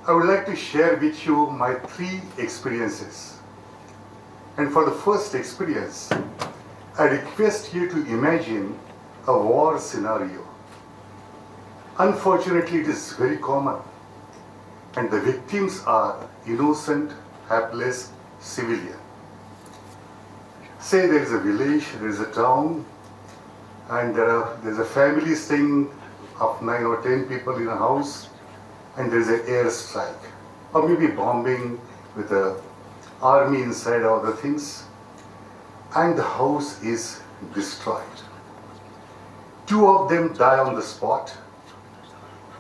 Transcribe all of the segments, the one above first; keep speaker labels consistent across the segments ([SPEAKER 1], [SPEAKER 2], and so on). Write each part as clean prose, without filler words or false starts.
[SPEAKER 1] I would like to share with you my 3 experiences. And for the first experience, I request you to imagine a war scenario. Unfortunately, it is very common, and the victims are innocent, helpless civilians. Say there is a village, there is a town, and there's a family staying of 9 or 10 people in a house, and there's an airstrike, or maybe bombing with the army inside, or other things, and the house is destroyed. 2 of them die on the spot,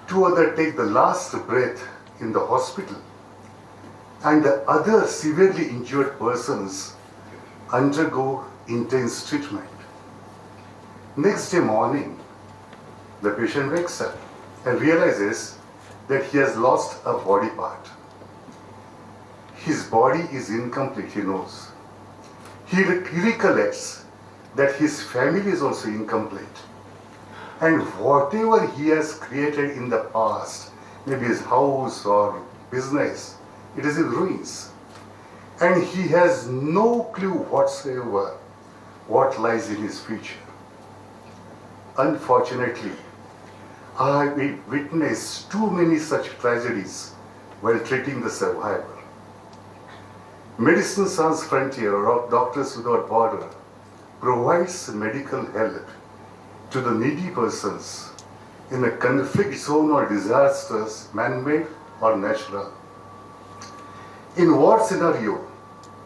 [SPEAKER 1] 2 others take the last breath in the hospital, and the other severely injured persons undergo intense treatment. Next day morning, the patient wakes up and realizes that he has lost a body part. His body is incomplete, he knows. He recollects that his family is also incomplete. And whatever he has created in the past, maybe his house or business, it is in ruins. And he has no clue whatsoever what lies in his future. Unfortunately, I have witnessed too many such tragedies while treating the survivor. Medicine Sans Frontier, or Doctors Without Border, provides medical help to the needy persons in a conflict zone or disasters, man-made or natural. In war scenario,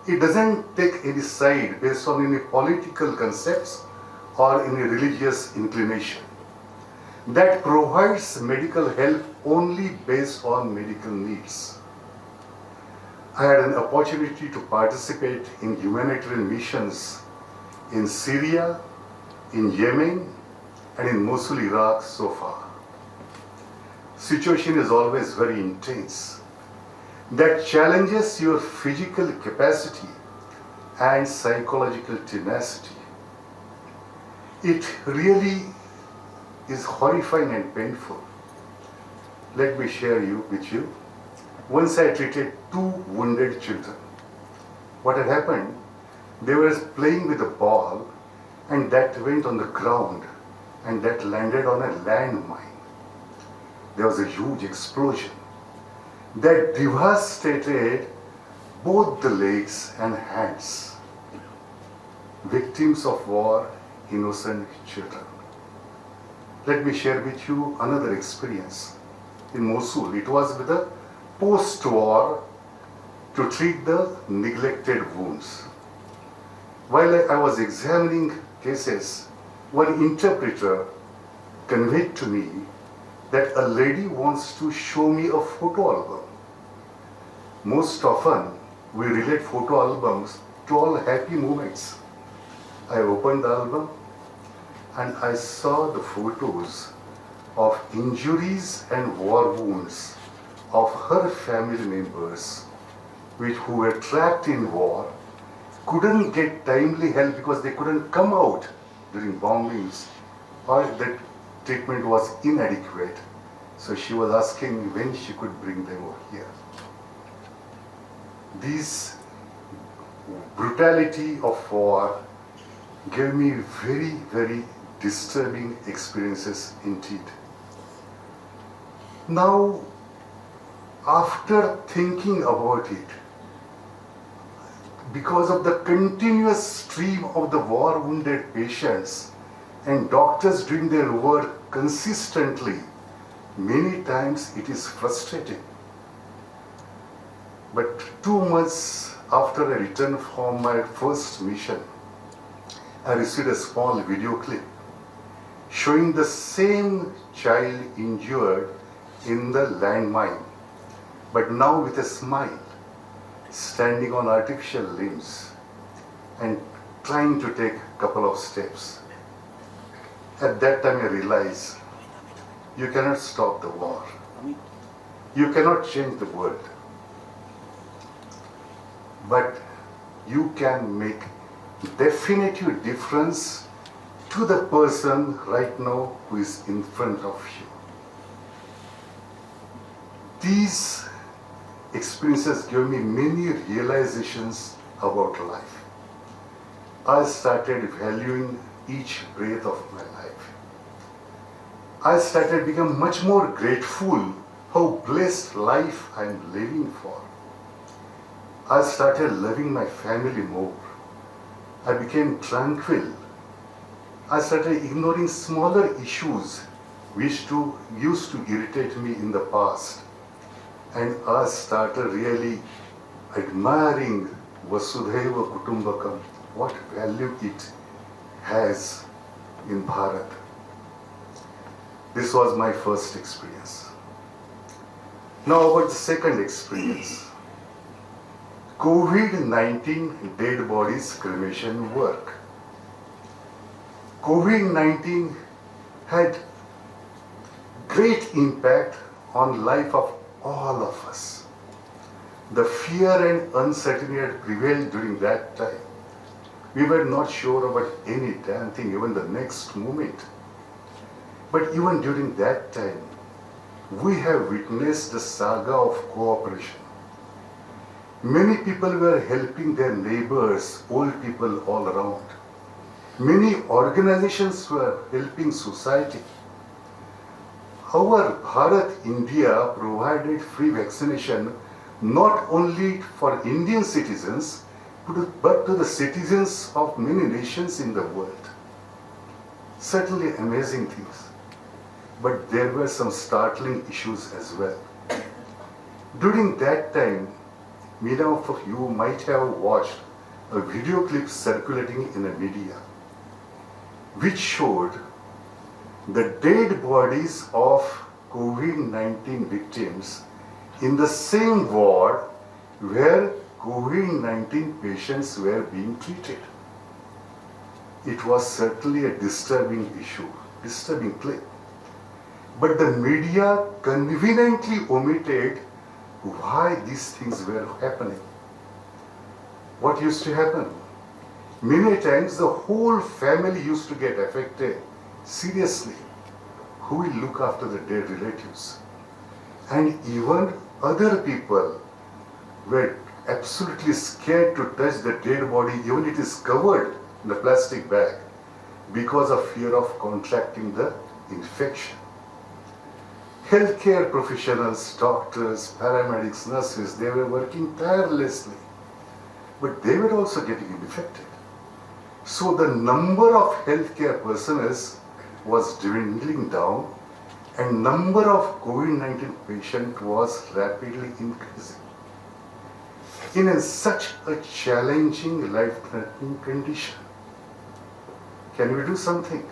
[SPEAKER 1] it doesn't take any side based on any political concepts or any religious inclination. That provides medical help only based on medical needs. I had an opportunity to participate in humanitarian missions in Syria, in Yemen, and in Mosul, Iraq so far. Situation is always very intense. That challenges your physical capacity and psychological tenacity. It really is horrifying and painful. Let me share with you. Once I treated 2 wounded children. What had happened, they were playing with a ball, and that went on the ground, and that landed on a landmine. There was a huge explosion that devastated both the legs and hands. Victims of war, innocent children. Let me share with you another experience. In Mosul, it was with a post-war to treat the neglected wounds. While I was examining cases, one interpreter conveyed to me that a lady wants to show me a photo album. Most often, we relate photo albums to all happy moments. I opened the album and I saw the photos of injuries and war wounds of her family members who were trapped in war, couldn't get timely help because they couldn't come out during bombings, or that treatment was inadequate. So she was asking when she could bring them over here. This brutality of war gave me very, very disturbing experiences indeed. Now, after thinking about it, because of the continuous stream of the war-wounded patients and doctors doing their work consistently, many times it is frustrating. But 2 months after I returned from my first mission, I received a small video clip showing the same child injured in the landmine, but now with a smile, standing on artificial limbs and trying to take a couple of steps. At that time I realized, you cannot stop the war. You cannot change the world. But you can make definitive difference to the person right now who is in front of you. These experiences gave me many realizations about life. I started valuing each breath of my life. I started becoming much more grateful how blessed life I am living for. I started loving my family more. I became tranquil. I started ignoring smaller issues which used to irritate me in the past. And I started really admiring Vasudhaiva Kutumbakam, what value it has in Bharat. This was my first experience. Now about the second experience. COVID-19 dead bodies cremation work. COVID-19 had great impact on life of all of us. The fear and uncertainty had prevailed during that time. We were not sure about any damn thing, even the next moment. But even during that time, we have witnessed the saga of cooperation. Many people were helping their neighbors, old people all around. Many organizations were helping society. However, Bharat, India provided free vaccination not only for Indian citizens, but to the citizens of many nations in the world. Certainly amazing things. But there were some startling issues as well. During that time, many of you might have watched a video clip circulating in the media, which showed the dead bodies of COVID-19 victims in the same ward where COVID-19 patients were being treated. It was certainly a disturbing issue, disturbing clip. But the media conveniently omitted why these things were happening. What used to happen? Many times the whole family used to get affected seriously. Who will look after the dead relatives? And even other people were absolutely scared to touch the dead body, even it is covered in a plastic bag, because of fear of contracting the infection. Healthcare professionals, doctors, paramedics, nurses, they were working tirelessly, but they were also getting infected. So the number of healthcare personnel was dwindling down, and number of COVID-19 patients was rapidly increasing. In such a challenging, life-threatening condition, can we do something?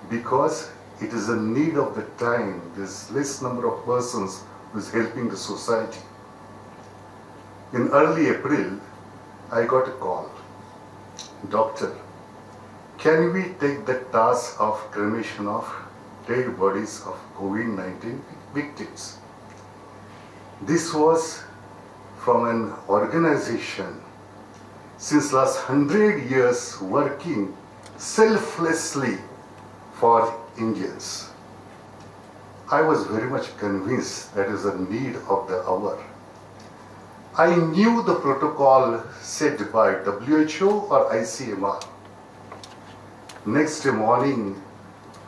[SPEAKER 1] Because it is a need of the time. There's less number of persons who is helping the society. In early April, I got a call. Doctor, can we take the task of cremation of dead bodies of COVID-19 victims? This was from an organization since last 100 years working selflessly for Indians. I was very much convinced that is a need of the hour. I knew the protocol set by WHO or ICMR. Next morning,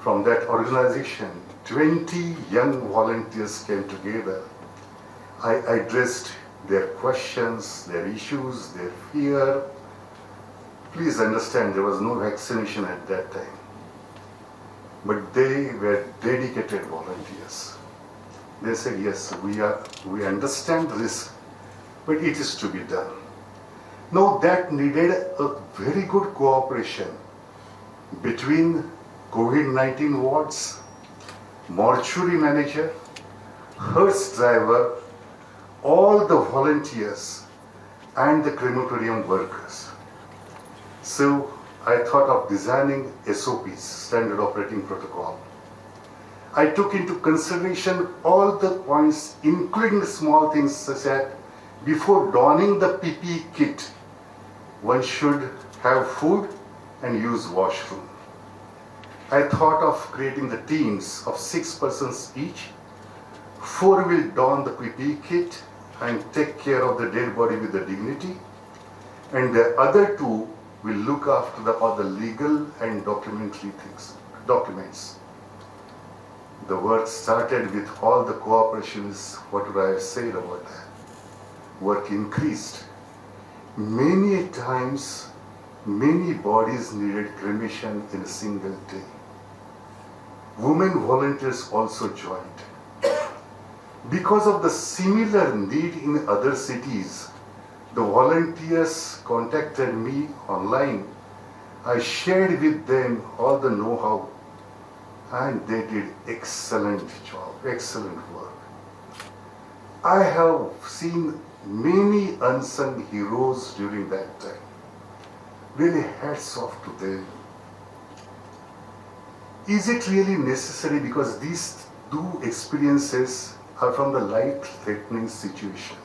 [SPEAKER 1] from that organization, 20 young volunteers came together. I addressed their questions, their issues, their fear. Please understand, there was no vaccination at that time. But they were dedicated volunteers. They said, yes, we understand the risk, but it is to be done. Now that needed a very good cooperation between COVID-19 wards, mortuary manager, hearse driver, all the volunteers and the crematorium workers. So I thought of designing SOPs, standard operating protocol. I took into consideration all the points, including the small things such as before donning the PPE kit, one should have food and use washroom. I thought of creating the teams of 6 persons each, Four will don the PPE kit and take care of the dead body with the dignity, and the other two will look after all the legal and documents. The work started with all the cooperations, what I have said about that. Work increased. Many times, many bodies needed cremation in a single day. Women volunteers also joined. Because of the similar need in other cities, the volunteers contacted me online. I shared with them all the know-how, and they did excellent job, excellent work. I have seen many unsung heroes during that time. Really hats off to them. Is it really necessary? Because these two experiences are from the life-threatening situation.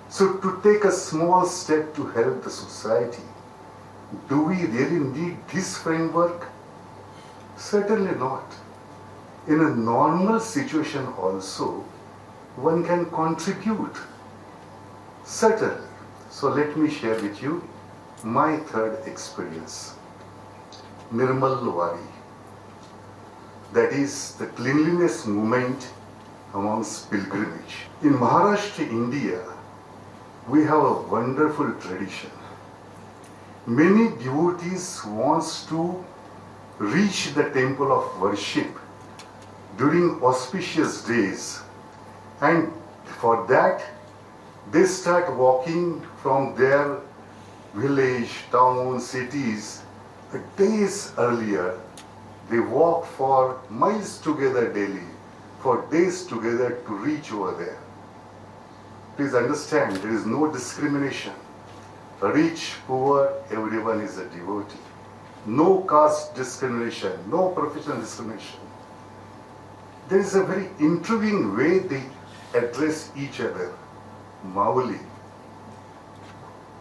[SPEAKER 1] So to take a small step to help the society, do we really need this framework? Certainly not. In a normal situation also, one can contribute. Certainly. So let me share with you my third experience. Nirmal Wari. That is the cleanliness movement amongst pilgrimage. In Maharashtra, India, we have a wonderful tradition. Many devotees wants to reach the temple of worship during auspicious days, and for that they start walking from their village, town, cities days earlier. They walk for miles together daily, for days together to reach over there. Please understand, there is no discrimination. Rich, poor, everyone is a devotee. No caste discrimination, no professional discrimination. There is a very intriguing way they address each other. Mauli.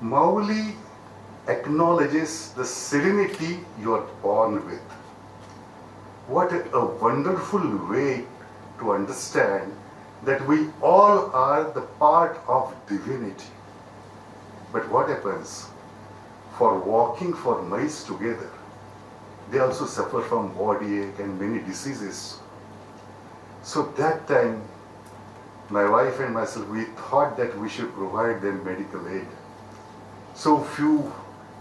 [SPEAKER 1] Mauli acknowledges the serenity you are born with. What a wonderful way to understand that we all are the part of divinity. But what happens? For walking for miles together, they also suffer from body ache and many diseases. So that time, my wife and myself, we thought that we should provide them medical aid. So few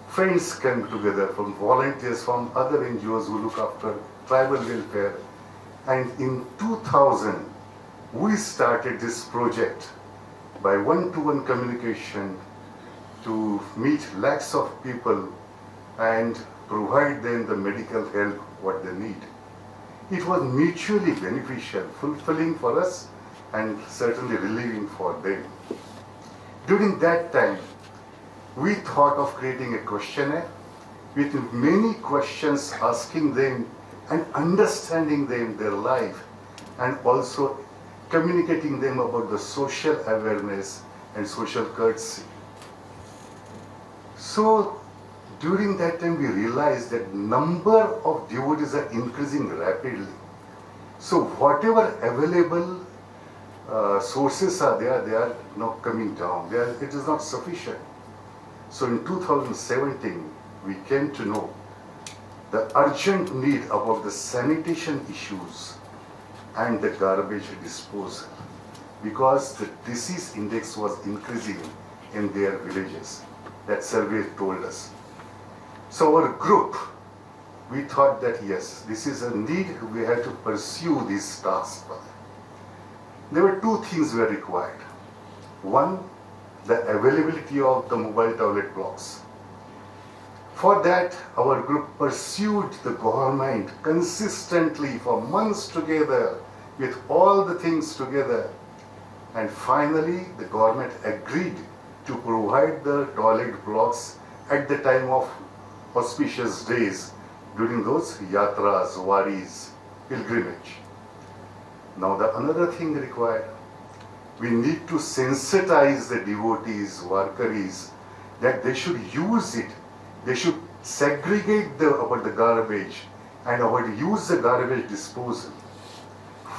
[SPEAKER 1] friends came together, from volunteers, from other NGOs who look after tribal welfare. And in 2000, we started this project by one-to-one communication to meet lakhs of people and provide them the medical help what they need. It was mutually beneficial, fulfilling for us and certainly relieving for them. During that time, we thought of creating a questionnaire with many questions, asking them and understanding them, their life, and also communicating them about the social awareness and social courtesy. So during that time we realized that number of devotees are increasing rapidly. So whatever available sources are there, they are now coming down. It is not sufficient. So in 2017, we came to know the urgent need about the sanitation issues and the garbage disposal, because the disease index was increasing in their villages. That survey told us. So our group, we thought that yes, this is a need, we have to pursue this task. There were two things were required. One, the availability of the mobile toilet blocks. For that, our group pursued the government consistently for months together with all the things together. And finally, the government agreed to provide the toilet blocks at the time of auspicious days during those yatras, waris, pilgrimage. Now the another thing required, we need to sensitize the devotees, varkaris, that they should use it. They should segregate about the garbage and use the garbage disposal.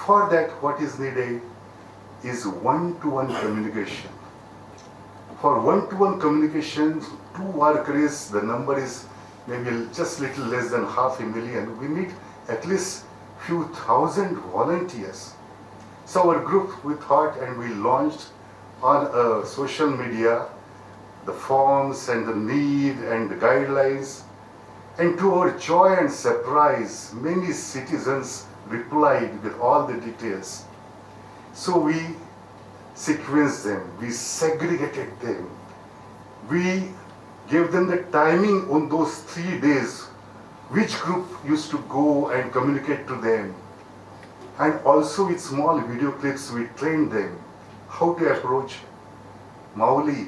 [SPEAKER 1] For that, what is needed is one-to-one communication. For one-to-one communication, to work race, the number is maybe just little less than 500,000. We need at least few thousand volunteers. So our group, we thought and we launched on social media the forms and the need and the guidelines. And to our joy and surprise, many citizens replied with all the details. So we sequenced them, we segregated them, we gave them the timing on those 3 days, which group used to go and communicate to them. And also with small video clips, we trained them how to approach. Mauli,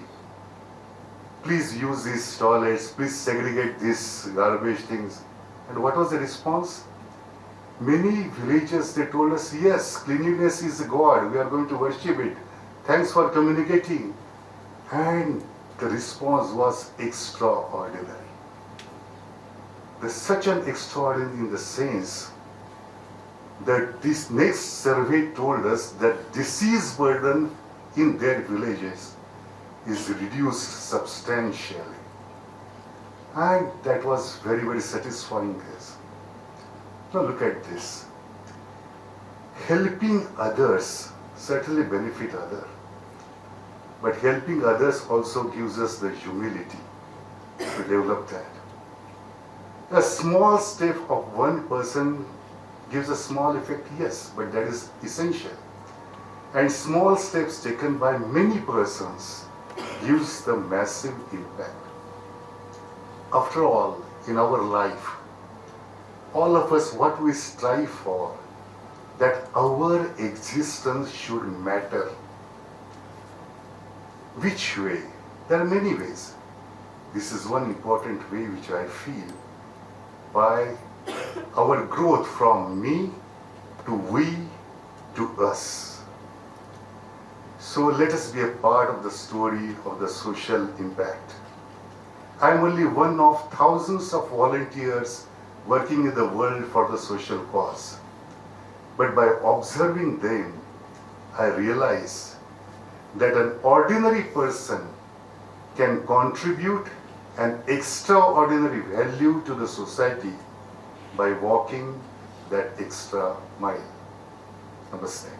[SPEAKER 1] please use these toilets, please segregate these garbage things. And what was the response? Many villages, they told us, yes, cleanliness is God, we are going to worship it. Thanks for communicating. And the response was extraordinary. There's such an extraordinary in the sense that this next survey told us that disease burden in their villages is reduced substantially. And that was very, very satisfying. Now look at this. Helping others certainly benefit others. But helping others also gives us the humility to develop that. A small step of one person gives a small effect, yes, but that is essential. And small steps taken by many persons gives the massive impact. After all, in our life, all of us, what we strive for, that our existence should matter. Which way? There are many ways. This is one important way which I feel, by our growth from me to we to us. So let us be a part of the story of the social impact. I am only one of thousands of volunteers working in the world for the social cause. But by observing them, I realize that an ordinary person can contribute an extraordinary value to the society by walking that extra mile. Namaste.